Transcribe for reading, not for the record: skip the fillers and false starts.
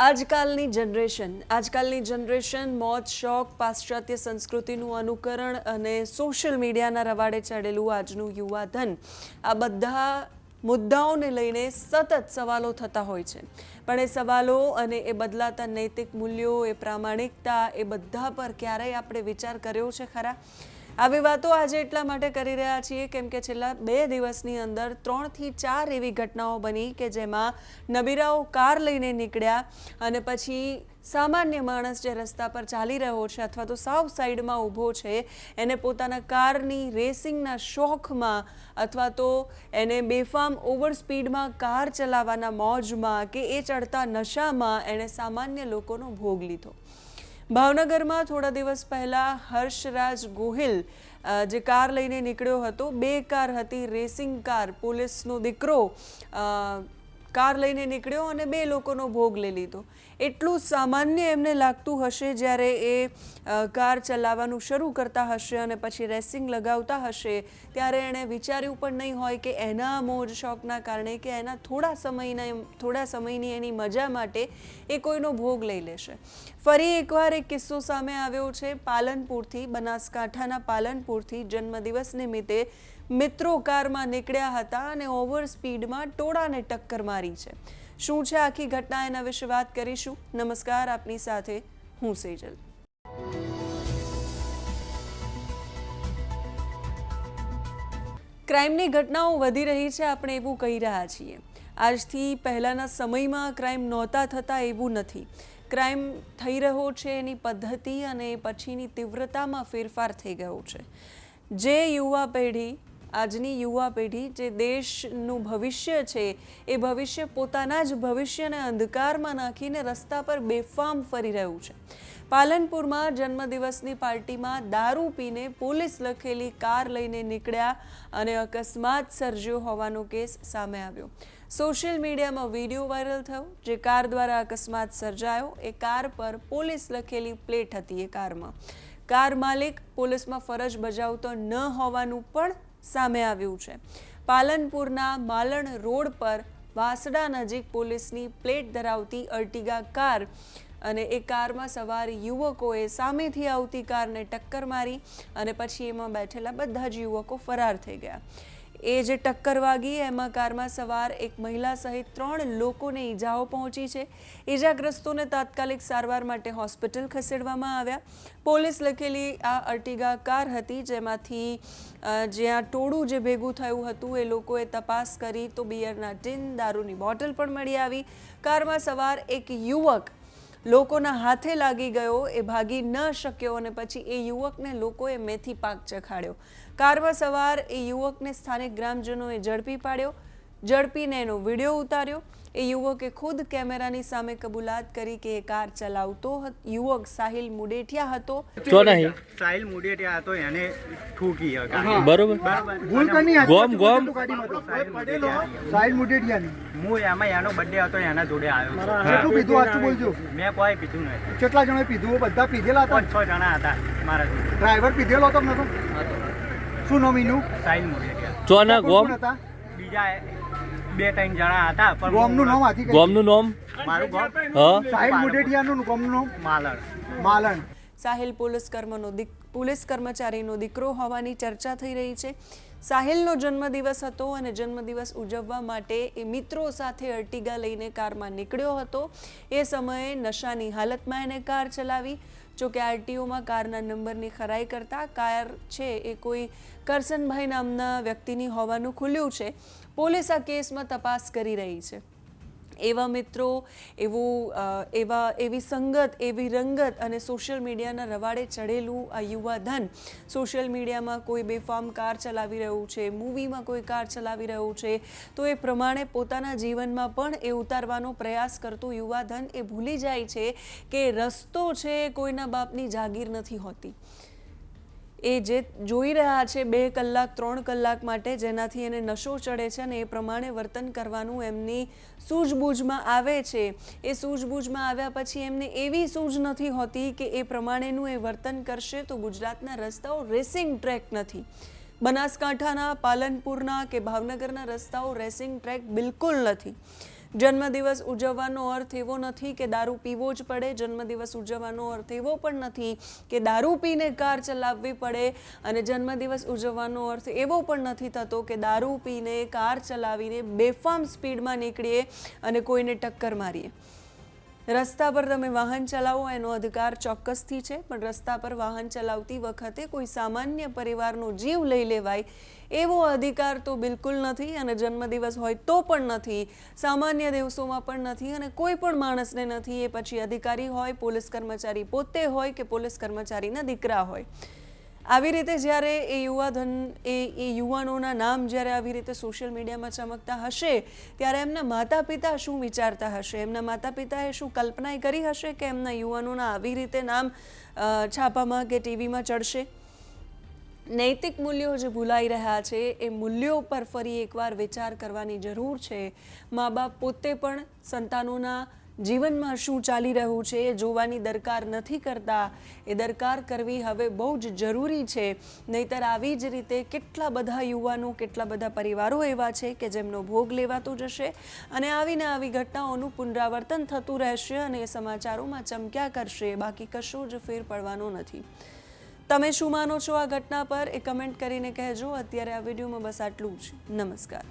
આજકાલની જનરેશન મોજ શોખ પાશ્ચાત્ય સંસ્કૃતિનું અનુકરણ અને સોશિયલ મીડિયાના રવાડે ચડેલું આજનું યુવાધન આ બધા મુદ્દાઓને લઈને સતત સવાલો થતા હોય છે, પણ એ સવાલો અને એ બદલાતા નૈતિક મૂલ્યો, એ પ્રામાણિકતા, એ બધા પર ક્યારેય આપણે વિચાર કર્યો છે ખરા? આવી વાતો આજે એટલા માટે કરી રહ્યા છીએ કેમ કે છેલ્લા 2 દિવસની અંદર 3 થી 4 એવી ઘટનાઓ બની કે જેમાં નબીરાઓ કાર લઈને નીકળ્યા અને પછી સામાન્ય માણસ જે રસ્તા પર ચાલી રહ્યો છે અથવા તો સાવ સાઈડમાં ઊભો છે એને પોતાના કારની રેસિંગના શોખમાં અથવા તો એને બેફામ ઓવર સ્પીડમાં કાર ચલાવવાના મોજમાં કે એ ચડતા નશામાં એણે સામાન્ય લોકોનો ભોગ લીધો। ભાવનગરમાં થોડા દિવસ પહેલાં હર્ષરાજ ગોહિલ જે કાર લઈને નીકળ્યો હતો, 2 કાર હતી, રેસિંગ કાર, પોલીસનો દીકરો કાર લઈને નીકળ્યો અને 2 લોકોનો ભોગ લઈ લીધો। એટલું સામાન્ય એમને લાગતું હશે જ્યારે એ કાર ચલાવવાનું શરૂ કરતા હશે અને પછી રેસિંગ લગાવતા હશે ત્યારે એણે વિચાર્યું પણ નહીં હોય કે એના મોજ શોખના કારણે કે એના થોડા સમયની એની મજા માટે એ કોઈનો ભોગ લઈ લેશે। ફરી એકવાર એક કિસ્સો સામે આવ્યો છે પાલનપુરથી, બનાસકાંઠાના પાલનપુરથી। જન્મદિવસ નિમિત્તે મિત્રો કારમાં નીકળ્યા હતા અને ઓવર સ્પીડમાં ટોળાને ટક્કર મારી છે। શું છે આખી ઘટના એના વિશે વાત કરીશું। નમસ્કાર, આપની સાથે હું સેજલ। ક્રાઇમની ઘટનાઓ વધી રહી છે, આપણે એવું કહી રહ્યા છીએ। આજથી પહેલાંના સમયમાં ક્રાઇમ નહોતા થતા એવું નથી। ક્રાઇમ થઈ રહ્યો છે એની પદ્ધતિ અને પછીની તીવ્રતામાં ફેરફાર થઈ ગયો છે। જે યુવા પેઢી, આજની યુવા પેઢી જે દેશનું ભવિષ્ય છે એ ભવિષ્ય પોતાના જ ભવિષ્યને અંધકારમાં નાખીને રસ્તા પર બેફામ ફરી રહ્યું છે। પાલનપુરમાં જન્મદિવસની પાર્ટીમાં દારૂ પીને પોલીસ લખેલી કાર લઈને નીકળ્યા અને અકસ્માત સર્જ્યો હોવાનો કેસ સામે આવ્યો। સોશિયલ મીડિયામાં વિડીયો વાયરલ થયો। જે કાર દ્વારા અકસ્માત સર્જાયો એ કાર પર પોલીસ લખેલી પ્લેટ હતી। એ કારમાં કાર માલિક પોલીસમાં ફરજ બજાવતો ન હોવાનું પણ સામે આવ્યું છે। પાલનપુરના માલણ રોડ પર વાસડા નજીક પોલીસની પ્લેટ ધરાવતી અર્ટિગા કાર અને એ કારમાં સવાર યુવકોએ સામેથી આવતી કારને ટક્કર મારી અને પછી એમાં બેઠેલા બધા જ યુવકો ફરાર થઈ ગયા। એ જે ટક્કર વાગી એમાં કારમાં સવાર એક મહિલા સહિત 3 લોકોને ઈજાઓ પહોંચી છે। ઈજાગ્રસ્તોને તાત્કાલિક સારવાર માટે હોસ્પિટલ ખસેડવામાં આવ્યા। પોલીસ લખેલી આ અર્ટિગા કાર હતી જેમાંથી જ્યાં ટોળું જે ભેગું થયું હતું એ લોકોએ તપાસ કરી તો બિયરના ટીન, દારૂની બોટલ પણ મળી આવી। કારમાં સવાર એક યુવક લોકોના હાથે લાગી ગયો, એ ભાગી ન શક્યો અને પછી એ યુવકને લોકોએ મેથી પાક ચખાડ્યો। કારમાં સવાર એ યુવકને સ્થાનિક ગ્રામજનોએ ઝડપી પાડ્યો। ઝડપીને એનો વિડીયો ઉતાર્યો। એ યુવકે ખુદ કેમેરાની સામે કબૂલાત કરી કે એ કાર ચલાવતો યુવક સાહિલ મુડેઠિયા હતો। સાહિલ મુડેઠિયા હતો, એને ઠૂકી બરોબર ભૂલ કરની ગોમ સાહિલ મુડેઠિયાની હું એમાં એનો બર્થડે હતો, એના જોડે આવ્યો। કેટલું પીધું આટલું બોલજો? મેં કોઈ પીધું નથી। કેટલા જણાએ પીધું? બધા પીધેલા હતા? 5-6 જણા હતા મારા જોડે। ડ્રાઈવર પીધેલો હતો? નતો? શું નામ એનું? સાહિલ મુડેઠિયા। ચોના ગોમ હતા? બીજા 2-3 જણા હતા પણ ગોમનું નામ આથી ગોમનું નામ મારું ગોમ સાહિલ મુડેઠિયાનું ગોમનું નામ માલણ। સાહિલ પોલીસ કર્મચારીનો દીકરો હોવાની ચર્ચા થઈ રહી છે। સાહિલનો જન્મદિવસ હતો અને જન્મદિવસ ઉજવવા માટે એ મિત્રો સાથે અર્ટિગા લઈને કારમાં નીકળ્યો હતો। એ સમયે નશાની હાલતમાં એને કાર ચલાવી। જોકે આરટીઓમાં કારના નંબરની ખરાઈ કરતા કાર છે એ કોઈ કરસનભાઈ નામના વ્યક્તિની હોવાનું ખુલ્યું છે। પોલીસ આ કેસમાં તપાસ કરી રહી છે। એવા મિત્રો, એવી સંગત, એવી રંગત અને સોશિયલ મીડિયાના રવાડે ચડેલું આ યુવાધન, સોશિયલ મીડિયામાં કોઈ બેફામ કાર ચલાવી રહ્યું છે, મૂવીમાં કોઈ કાર ચલાવી રહ્યું છે તો એ પ્રમાણે પોતાના જીવનમાં પણ એ ઉતારવાનો પ્રયાસ કરતું યુવાધન એ ભૂલી જાય છે કે રસ્તો છે કોઈના બાપની જાગીર નથી હોતી। એ જે જોઈ રહ્યા છે 2 કલાક 3 કલાક માટે જેનાથી એને નશો ચડે છે અને એ પ્રમાણે વર્તન કરવાનું એમની સૂઝબૂઝમાં આવે છે। એ સૂઝબૂઝમાં આવ્યા પછી એમને એવી સૂઝ નથી હોતી કે એ પ્રમાણેનું એ વર્તન કરશે તો ગુજરાતના રસ્તાઓ રેસિંગ ટ્રેક નથી। બનાસકાંઠાના, પાલનપુરના કે ભાવનગરના રસ્તાઓ રેસિંગ ટ્રેક બિલકુલ નથી। જન્મદિવસ ઉજવવાનો અર્થ એવો નથી કે દારૂ પીવો જ પડે. જન્મદિવસ ઉજવવાનો અર્થ એવો પણ નથી કે દારૂ પીને કાર ચલાવવી પડે. અને જન્મદિવસ ઉજવવાનો અર્થ એવો પણ નથી થતો કે દારૂ પીને કાર ચલાવીને બેફામ સ્પીડમાં નીકળીએ અને કોઈને ટક્કર મારીએ. રસ્તા પર તમે વાહન ચલાવો એનો અધિકાર ચોક્કસથી છે, પણ રસ્તા પર વાહન ચલાવતી વખતે કોઈ સામાન્ય પરિવારનો જીવ લઈ લેવાય એવો અધિકાર તો બિલકુલ નથી. અને જન્મદિવસ હોય તો પણ નથી, સામાન્ય દિવસોમાં પણ નથી, અને કોઈ પણ માણસને નથી. એ પછી અધિકારી હોય, પોલીસ કર્મચારી પોતે હોય કે પોલીસ કર્મચારીના દીકરા હોય. આવી રીતે જ્યારે એ યુવાનોના નામ જ્યારે આવી રીતે સોશિયલ મીડિયામાં ચમકતા હશે ત્યારે એમના માતા પિતા શું વિચારતા હશે? એમના માતા પિતાએ શું કલ્પના કરી હશે કે એમના યુવાનોના આવી રીતે નામ છાપામાં કે ટીવીમાં ચડશે? નૈતિક મૂલ્યો જે ભૂલાઈ રહ્યા છે એ મૂલ્યો પર ફરી એકવાર વિચાર કરવાની જરૂર છે. મા બાપ પોતે પણ સંતાનોના જીવનમાં શું ચાલી રહ્યું છે એ જોવાની દરકાર નથી કરતા. એ દરકાર કરવી હવે બહુ જ જરૂરી છે. નહીંતર આવી જ રીતે કેટલા બધા યુવાનો, કેટલા બધા પરિવારો એવા છે કે જેમનો ભોગ લેવાતો જશે અને આવીને આવી ઘટનાઓનું પુનરાવર્તન થતું રહેશે અને એ સમાચારોમાં ચમક્યા કરશે. બાકી કશો જ ફેર પડવાનો નથી. તમે શું માનો છો આ ઘટના પર એ કમેન્ટ કરીને કહેજો. અત્યારે આ વિડીયોમાં બસ આટલું જ. નમસ્કાર.